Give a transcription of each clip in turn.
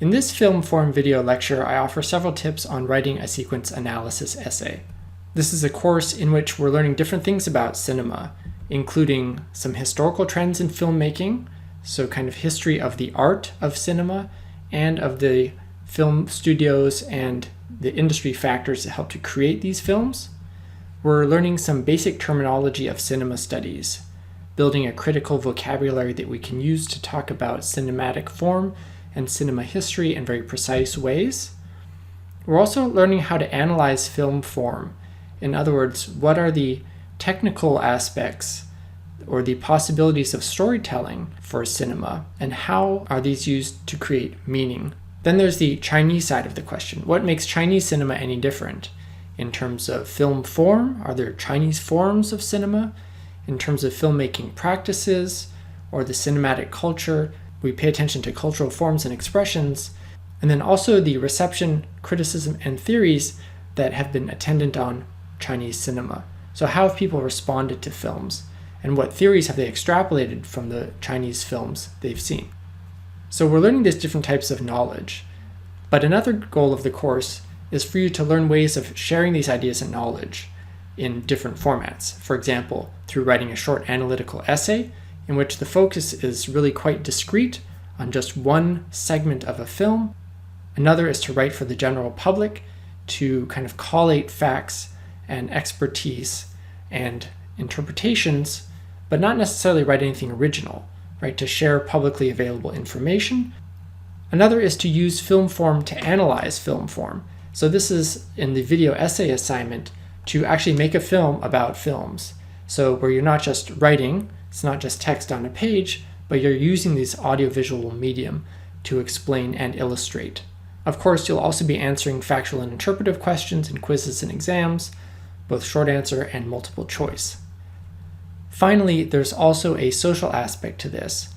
In this film form video lecture, I offer several tips on writing a sequence analysis essay. This is a course in which we're learning different things about cinema, including some historical trends in filmmaking, so kind of history of the art of cinema and of the film studios and the industry factors that help to create these films. We're learning some basic terminology of cinema studies, building a critical vocabulary that we can use to talk about cinematic form and cinema history in very precise ways. We're also learning how to analyze film form. In other words, what are the technical aspects or the possibilities of storytelling for cinema, and how are these used to create meaning? Then there's the Chinese side of the question. What makes Chinese cinema any different? In terms of film form, are there Chinese forms of cinema? In terms of filmmaking practices or the cinematic culture, we pay attention to cultural forms and expressions, and then also the reception, criticism, and theories that have been attendant on Chinese cinema. So how have people responded to films, and what theories have they extrapolated from the Chinese films they've seen? So we're learning these different types of knowledge, but another goal of the course is for you to learn ways of sharing these ideas and knowledge in different formats. For example, through writing a short analytical essay in which the focus is really quite discrete on just one segment of a film. Another is to write for the general public, to kind of collate facts and expertise and interpretations, but not necessarily write anything original, right? To share publicly available information. Another is to use film form to analyze film form. So this is in the video essay assignment to actually make a film about films. So where you're not just writing, it's not just text on a page, but you're using this audiovisual medium to explain and illustrate. Of course, you'll also be answering factual and interpretive questions in quizzes and exams, both short answer and multiple choice. Finally, there's also a social aspect to this,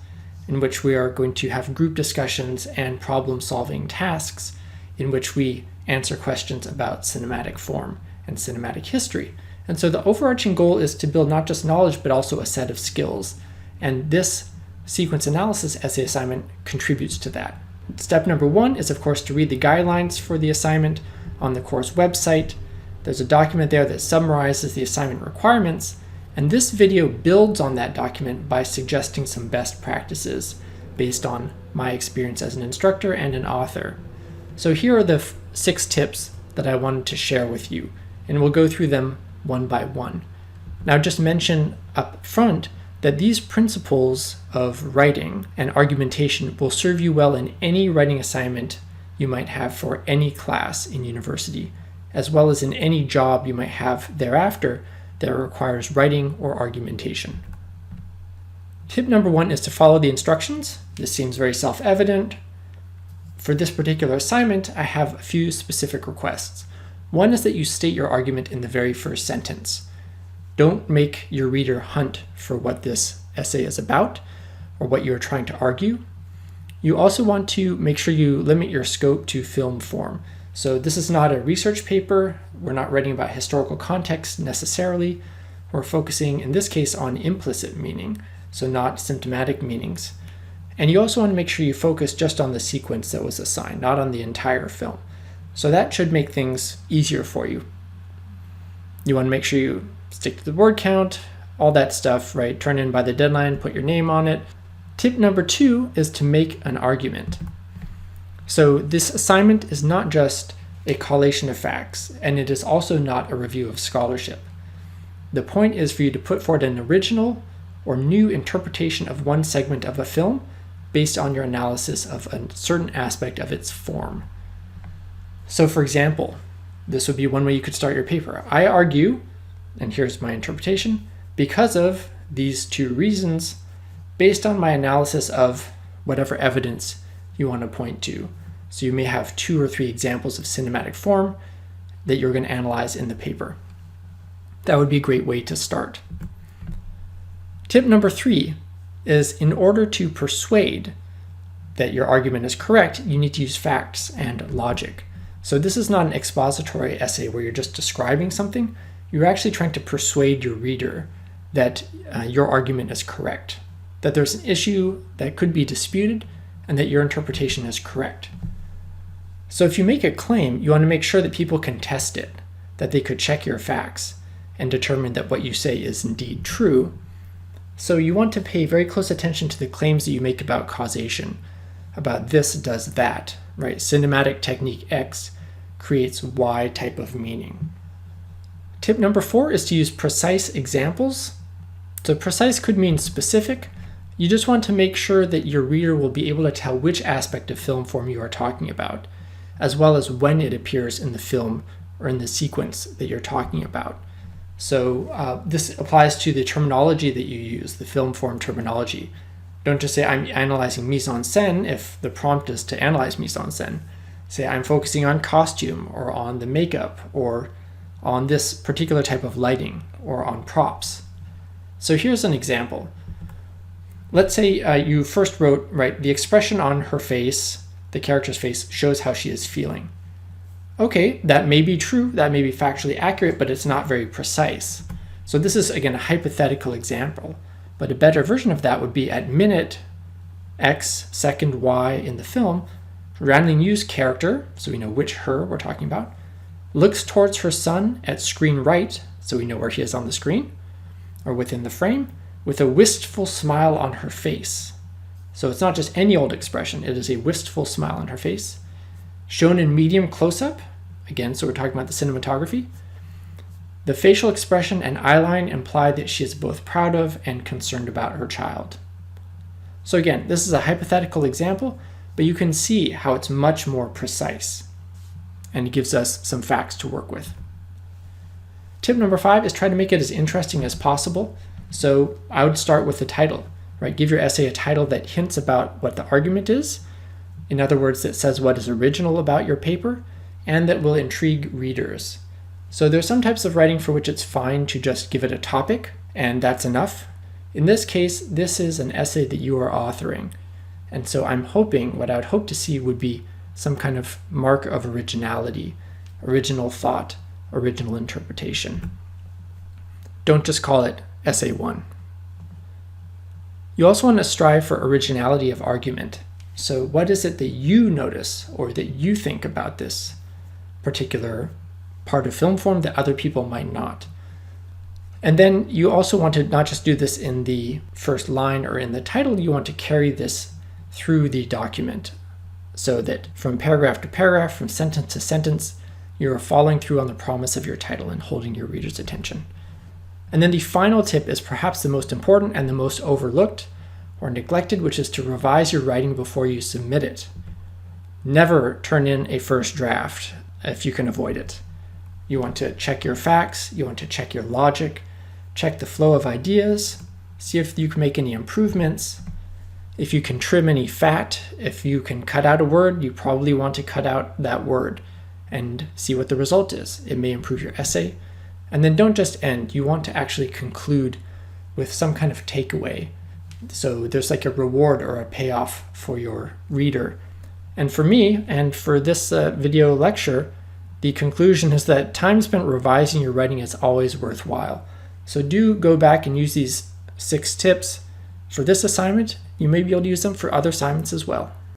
in which we are going to have group discussions and problem-solving tasks in which we answer questions about cinematic form and cinematic history. And so the overarching goal is to build not just knowledge, but also a set of skills. And this sequence analysis essay assignment contributes to that. Step number 1 is, of course, to read the guidelines for the assignment on the course website. There's a document there that summarizes the assignment requirements, and this video builds on that document by suggesting some best practices based on my experience as an instructor and an author. So here are the 6 tips that I wanted to share with you, and we'll go through them one by one. Now, just mention up front that these principles of writing and argumentation will serve you well in any writing assignment you might have for any class in university, as well as in any job you might have thereafter that requires writing or argumentation. Tip number 1 is to follow the instructions. This seems very self-evident. For this particular assignment, I have a few specific requests. One is that you state your argument in the very first sentence. Don't make your reader hunt for what this essay is about or what you're trying to argue. You also want to make sure you limit your scope to film form. So this is not a research paper. We're not writing about historical context necessarily. We're focusing, in this case, on implicit meaning, so not symptomatic meanings. And you also want to make sure you focus just on the sequence that was assigned, not on the entire film. So that should make things easier for you. You want to make sure you stick to the word count, all that stuff, right? Turn in by the deadline, put your name on it. Tip number 2 is to make an argument. So this assignment is not just a collation of facts, and it is also not a review of scholarship. The point is for you to put forward an original or new interpretation of one segment of a film based on your analysis of a certain aspect of its form. So for example, this would be one way you could start your paper. I argue, and here's my interpretation, because of these 2 reasons, based on my analysis of whatever evidence you want to point to. So you may have 2 or 3 examples of cinematic form that you're going to analyze in the paper. That would be a great way to start. Tip number 3 is, in order to persuade that your argument is correct, you need to use facts and logic. So this is not an expository essay where you're just describing something. You're actually trying to persuade your reader that your argument is correct, that there's an issue that could be disputed, and that your interpretation is correct. So if you make a claim, you want to make sure that people can test it, that they could check your facts and determine that what you say is indeed true. So you want to pay very close attention to the claims that you make about causation, about this does that, right? Cinematic technique X creates Y type of meaning. Tip number 4 is to use precise examples. So precise could mean specific. You just want to make sure that your reader will be able to tell which aspect of film form you are talking about, as well as when it appears in the film or in the sequence that you're talking about. So this applies to the terminology that you use, the film form terminology. Don't just say I'm analyzing mise-en-scène if the prompt is to analyze mise-en-scène. Say I'm focusing on costume or on the makeup or on this particular type of lighting or on props. So here's an example. Let's say you first wrote, right, the expression on her face, the character's face, shows how she is feeling. Okay, that may be true, that may be factually accurate, but it's not very precise. So this is, again, a hypothetical example. But a better version of that would be at minute X, second Y in the film, Ranling Yu's character, so we know which her we're talking about, looks towards her son at screen right, so we know where he is on the screen, or within the frame, with a wistful smile on her face. So it's not just any old expression, it is a wistful smile on her face. Shown in medium close-up, again, so we're talking about the cinematography. The facial expression and eyeline imply that she is both proud of and concerned about her child. So again, this is a hypothetical example, but you can see how it's much more precise, and it gives us some facts to work with. Tip number 5 is try to make it as interesting as possible. So I would start with the title, right? Give your essay a title that hints about what the argument is. In other words, that says what is original about your paper and that will intrigue readers. So there's some types of writing for which it's fine to just give it a topic and that's enough. In this case, this is an essay that you are authoring. And so I'm hoping, what I would hope to see would be some kind of mark of originality, original thought, original interpretation. Don't just call it Essay 1. You also want to strive for originality of argument. So what is it that you notice or that you think about this particular part of film form that other people might not? And then you also want to not just do this in the first line or in the title, you want to carry this through the document so that from paragraph to paragraph, from sentence to sentence, you're following through on the promise of your title and holding your reader's attention. And then the final tip is perhaps the most important and the most overlooked or neglected, which is to revise your writing before you submit it. Never turn in a first draft if you can avoid it. You want to check your facts, you want to check your logic, check the flow of ideas, see if you can make any improvements, if you can trim any fat, if you can cut out a word, you probably want to cut out that word and see what the result is. It may improve your essay. And then don't just end, you want to actually conclude with some kind of takeaway. So there's like a reward or a payoff for your reader. And for me, and for this video lecture, the conclusion is that time spent revising your writing is always worthwhile. So do go back and use these 6 tips for this assignment. You may be able to use them for other assignments as well.